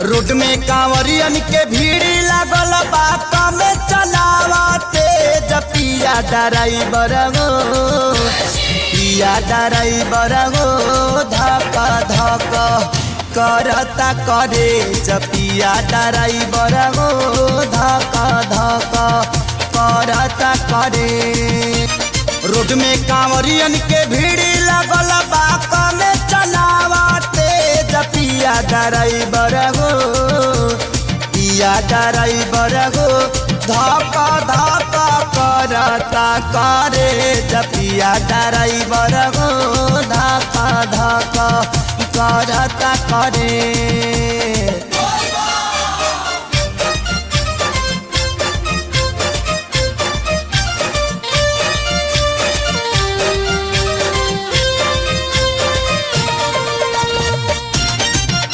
Road में कांवरियन के भीड़ लागल बा कमे चलावते जपिया ड्राइवर गो पिया ड्राइवर गो धक धक करता करे जपिया ड्राइवर गो धक धक करता करे। रोड में कांवरियन के भीड़ लागल बा कमे चलावते जपिया ड्राइवर गो पिया ड्राइवर गो धक धक करता करे जपिया ड्राइवर गो धक धक करता करे।